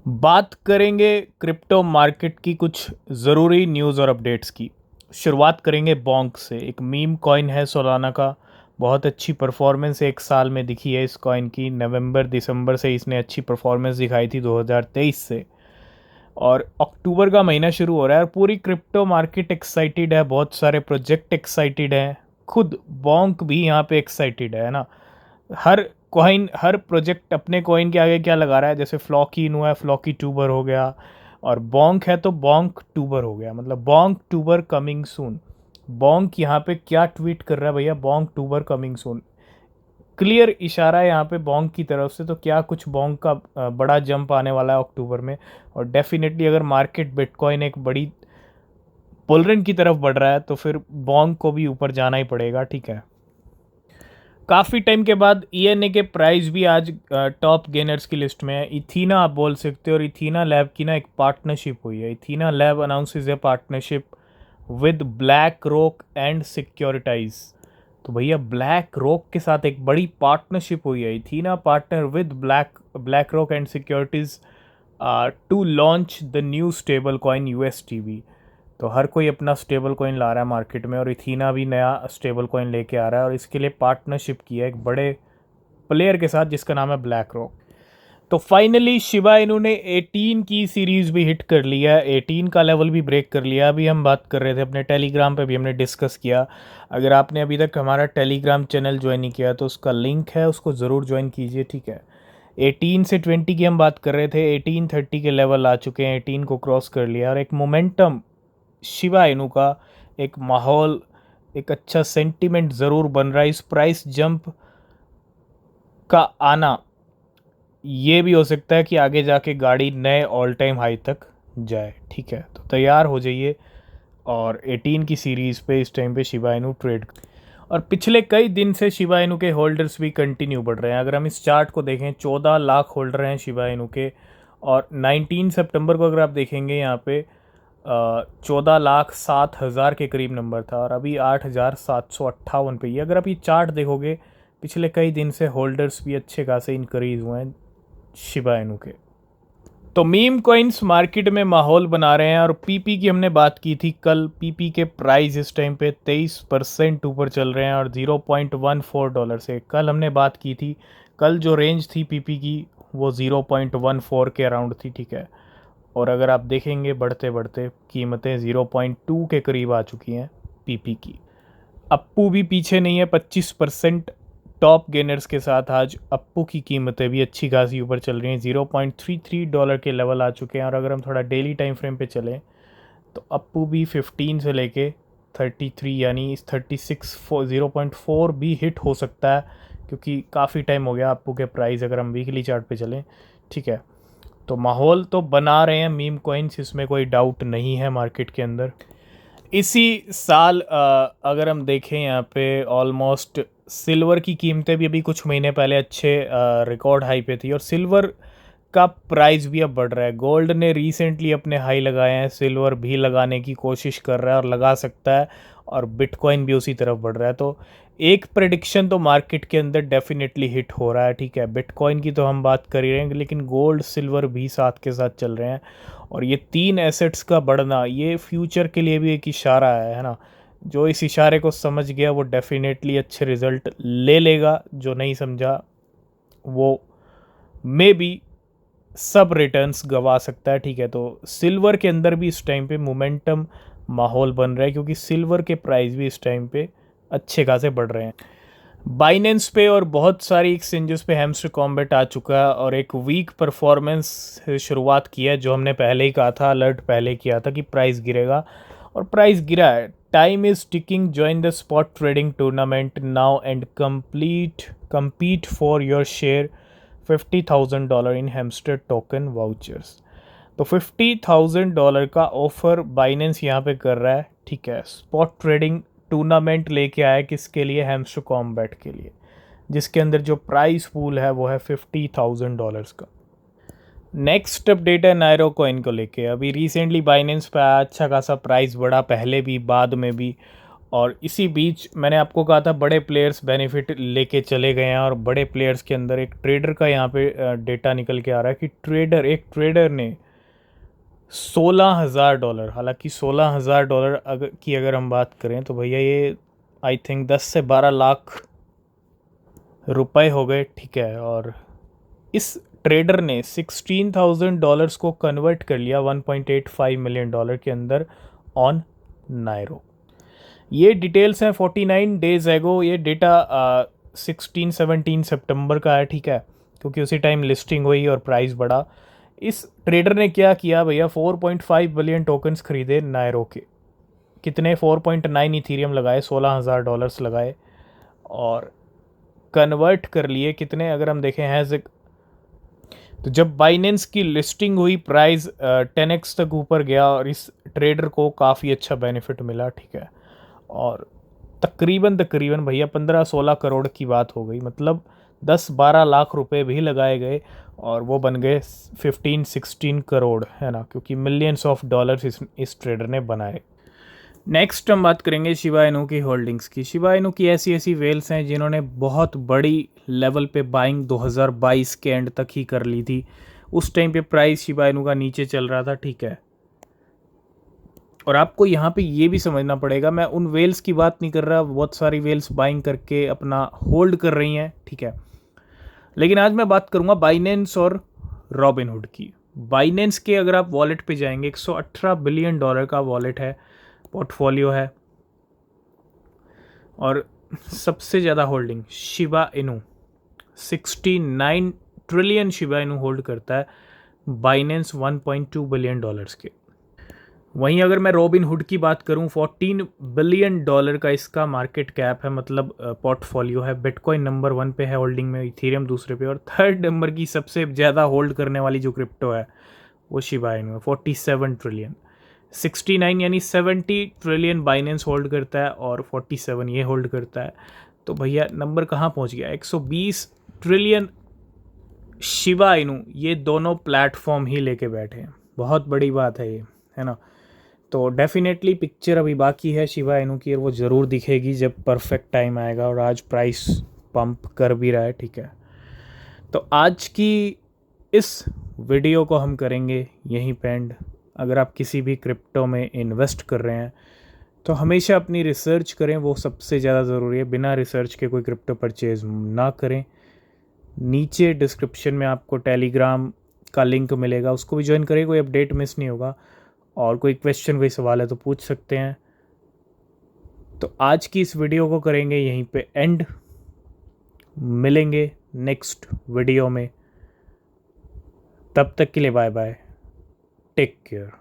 बात करेंगे crypto market की कुछ ज़रूरी न्यूज़ और अपडेट्स की। शुरुआत करेंगे बोंक से। एक मीम कॉइन है सोलाना का। बहुत अच्छी परफॉर्मेंस एक साल में दिखी है इस कॉइन की। नवंबर दिसंबर से इसने अच्छी परफॉर्मेंस दिखाई थी 2023 से, और अक्टूबर का महीना शुरू हो रहा है और पूरी क्रिप्टो मार्केट एक्साइटेड है। बहुत सारे प्रोजेक्ट एक्साइटेड हैं। खुद बोंक भी यहाँ पे एक्साइटेड है ना। हर कॉइन, हर प्रोजेक्ट अपने कॉइन के आगे क्या लगा रहा है। जैसे फ्लॉकी इनू है, फ्लॉकी ट्यूबर हो गया, और बोंक है तो बोंक ट्यूबर हो गया। मतलब Bonk tuber coming soon. Bonk यहाँ पे क्या ट्वीट कर रहा है भैया, Bonk tuber coming soon. Clear इशारा है यहाँ पे बोंक की तरफ से। तो क्या कुछ बोंक का बड़ा जंप आने वाला है अक्टूबर में। और डेफिनेटली अगर मार्केट बिटकॉइन एक बड़ी बुलरन की तरफ बढ़ रहा है तो फिर बोंक को भी ऊपर जाना ही पड़ेगा। ठीक है। काफ़ी टाइम के बाद ईएनए के प्राइस भी आज टॉप गेनर्स की लिस्ट में है। इथीना आप बोल सकते हो, और इथीना लैब की ना एक पार्टनरशिप हुई है। Ethena lab announces a partnership with BlackRock and Securitize. तो भैया ब्लैक रॉक के साथ एक बड़ी पार्टनरशिप हुई है। Ethena partner with BlackRock and Securitize to launch the new stablecoin USTB. तो हर कोई अपना स्टेबल कॉइन ला रहा है मार्केट में, और इथीना भी नया स्टेबल कॉइन लेके आ रहा है, और इसके लिए पार्टनरशिप की है एक बड़े प्लेयर के साथ जिसका नाम है ब्लैक रॉक। तो फाइनली शिबा इनू ने 18 की सीरीज भी हिट कर लिया है। 18 का लेवल भी ब्रेक कर लिया। अभी हम बात कर रहे थे अपने टेलीग्राम पे भी हमने डिस्कस किया। अगर आपने अभी तक हमारा टेलीग्राम चैनल ज्वाइन नहीं किया तो उसका लिंक है, उसको ज़रूर ज्वाइन कीजिए। ठीक है। 18 से 20 की हम बात कर रहे थे। 1830 के लेवल आ चुके हैं, 18 को क्रॉस कर लिया, और एक मोमेंटम शिबा इनू का, एक माहौल, एक अच्छा सेंटीमेंट ज़रूर बन रहा है। इस प्राइस जंप का आना ये भी हो सकता है कि आगे जाके गाड़ी नए ऑल टाइम हाई तक जाए। ठीक है, तो तैयार हो जाइए। और 18 की सीरीज़ पे इस टाइम पे शिबा इनू ट्रेड, और पिछले कई दिन से शिबा इनू के होल्डर्स भी कंटिन्यू बढ़ रहे हैं। अगर हम इस चार्ट को देखें, 14 लाख होल्डर हैं शिबा इनू के। और 19 सितंबर को अगर आप देखेंगे यहाँ पे 14,07,000 के करीब नंबर था, और अभी 8,758 पे ही। अगर आप ये चार्ट देखोगे, पिछले कई दिन से होल्डर्स भी अच्छे खासे इंक्रीज हुए हैं शिबा इनू के। तो मीम कॉइन्स मार्केट में माहौल बना रहे हैं। और पीपी की हमने बात की थी कल। पीपी के प्राइस इस टाइम पे 23% ऊपर चल रहे हैं, और $0.14 से। कल हमने बात की थी, कल जो रेंज थी पीपी की वो 0.14 के अराउंड थी। ठीक है। और अगर आप देखेंगे बढ़ते बढ़ते कीमतें 0.2 के करीब आ चुकी हैं पीपी की। अप्पू भी पीछे नहीं है, 25% टॉप गेनर्स के साथ आज अप्पू की कीमतें भी अच्छी खासी ऊपर चल रही हैं। $0.33 के लेवल आ चुके हैं। और अगर हम थोड़ा डेली टाइम फ्रेम पे चलें तो अप्पू भी 15 से लेके 33 यानी 36 0.4 भी हिट हो सकता है, क्योंकि काफ़ी टाइम हो गया अप्पू के प्राइस अगर हम वीकली चार्ट पे चलें। ठीक है। तो माहौल तो बना रहे हैं मीम कॉइन्स, इसमें कोई डाउट नहीं है मार्केट के अंदर। इसी साल अगर हम देखें यहाँ पे ऑलमोस्ट सिल्वर की कीमतें भी अभी कुछ महीने पहले अच्छे रिकॉर्ड हाई पे थी, और सिल्वर का प्राइस भी अब बढ़ रहा है। गोल्ड ने रिसेंटली अपने हाई लगाए हैं, सिल्वर भी लगाने की कोशिश कर रहा है और लगा सकता है, और बिटकॉइन भी उसी तरफ बढ़ रहा है। तो एक प्रेडिक्शन तो मार्केट के अंदर डेफिनेटली हिट हो रहा है। ठीक है, बिटकॉइन की तो हम बात कर ही रहे हैं, लेकिन गोल्ड सिल्वर भी साथ के साथ चल रहे हैं। और ये तीन एसेट्स का बढ़ना ये फ्यूचर के लिए भी एक इशारा है ना। जो इस इशारे को समझ गया वो डेफिनेटली अच्छे रिजल्ट ले लेगा, जो नहीं समझा वो मे बी सब रिटर्न्स गवा सकता है। ठीक है। तो सिल्वर के अंदर भी इस टाइम पे मोमेंटम माहौल बन रहा है, क्योंकि सिल्वर के प्राइस भी इस टाइम पे अच्छे खासे बढ़ रहे हैं। बाइनेंस पे और बहुत सारी एक्सचेंजेस पे हैमस्टर कॉम्बैट आ चुका है, और एक वीक परफॉर्मेंस से शुरुआत की है। जो हमने पहले ही कहा था, अलर्ट पहले किया था कि प्राइस गिरेगा, और प्राइस गिरा है। Time is ticking, join the spot trading tournament now and compete for your share $50,000 in hamster token vouchers. तो $50,000 का ऑफर बाइनेंस यहाँ पे कर रहा है। ठीक है। स्पॉट ट्रेडिंग टूर्नामेंट लेके आया किसके लिए, हैमस्टर कॉम्बैट के लिए, जिसके अंदर जो प्राइस पूल है वो है $50,000 का। नेक्स्ट अपडेट है नायरो कॉइन को लेके। अभी रिसेंटली बाइनेंस पे आया, अच्छा खासा प्राइस बढ़ा, पहले भी बाद में भी। और इसी बीच मैंने आपको कहा था बड़े प्लेयर्स बेनिफिट लेके चले गए हैं, और बड़े प्लेयर्स के अंदर एक ट्रेडर का यहाँ पे डेटा निकल के आ रहा है कि एक ट्रेडर ने $16,000, हालांकि $16,000 अगर हम बात करें तो भैया ये आई थिंक 10 से 12 लाख रुपए हो गए, ठीक है। और इस ट्रेडर ने $16,000 को कन्वर्ट कर लिया $1.85 मिलियन के अंदर ऑन नायरो। ये डिटेल्स हैं 49 डेज एगो, ये डेटा 16-17 सितंबर का है, ठीक है, क्योंकि उसी टाइम लिस्टिंग हुई और प्राइस बढ़ा। इस ट्रेडर ने क्या किया भैया, 4.5 बिलियन टोकन्स खरीदे नायरो के। कितने? 4.9 इथीरियम लगाए, $16,000 लगाए और कन्वर्ट कर लिए कितने, अगर हम देखें हैज़। तो जब बाइनेंस की लिस्टिंग हुई प्राइस 10x तक ऊपर गया और इस ट्रेडर को काफ़ी अच्छा बेनिफिट मिला, ठीक है। और तकरीबन भैया 15-16 करोड़ की बात हो गई, मतलब 10-12 लाख रुपए भी लगाए गए और वो बन गए 15-16 करोड़, है ना, क्योंकि मिलियंस ऑफ डॉलर्स इस ट्रेडर ने बनाए। नेक्स्ट हम बात करेंगे शिबा इनू की होल्डिंग्स की। शिबा इनू की ऐसी वेल्स हैं जिन्होंने बहुत बड़ी लेवल पे बाइंग 2022 के एंड तक ही कर ली थी। उस टाइम पे प्राइस शिबा इनू का नीचे चल रहा था, ठीक है। और आपको यहाँ पे ये भी समझना पड़ेगा, मैं उन वेल्स की बात नहीं कर रहा, बहुत सारी वेल्स बाइंग करके अपना होल्ड कर रही हैं, ठीक है। लेकिन आज मैं बात करूँगा बाइनेंस और रॉबिनहुड की। बाइनेंस के अगर आप वॉलेट पे जाएंगे, $118 बिलियन का वॉलेट है, पोर्टफोलियो है, और सबसे ज़्यादा holding Shiba Inu 69 trillion Shiba Inu hold करता है, बाइनेंस $1.2 बिलियन के। वहीं अगर मैं रॉबिनहुड की बात करूं, $14 बिलियन का इसका मार्केट कैप है, मतलब पोर्टफोलियो है। बिटकॉइन नंबर 1 पे है होल्डिंग में, इथेरियम दूसरे पे, और थर्ड नंबर की सबसे ज़्यादा होल्ड करने वाली जो क्रिप्टो है वो शिबा इनू है, 47 ट्रिलियन। 69 यानी 70 ट्रिलियन बाइनेंस होल्ड करता है और 47 ये होल्ड करता है। तो भैया नंबर कहाँ पहुँच गया, 120 ट्रिलियन शिबा इनू, ये दोनों प्लेटफॉर्म ही लेके बैठे हैं। बहुत बड़ी बात है ये, है ना। तो डेफिनेटली पिक्चर अभी बाकी है शिबा इनू की, और वो ज़रूर दिखेगी जब परफेक्ट टाइम आएगा, और आज प्राइस पंप कर भी रहा है, ठीक है। तो आज की इस वीडियो को हम करेंगे यहीं पे एंड। अगर आप किसी भी क्रिप्टो में इन्वेस्ट कर रहे हैं तो हमेशा अपनी रिसर्च करें, वो सबसे ज़्यादा ज़रूरी है। बिना रिसर्च के कोई क्रिप्टो परचेज़ ना करें। नीचे डिस्क्रिप्शन में आपको टेलीग्राम का लिंक मिलेगा, उसको भी ज्वाइन करें, कोई अपडेट मिस नहीं होगा। और कोई क्वेश्चन, कोई सवाल है तो पूछ सकते हैं। तो आज की इस वीडियो को करेंगे यहीं पे एंड, मिलेंगे नेक्स्ट वीडियो में। तब तक के लिए बाय बाय, टेक केयर।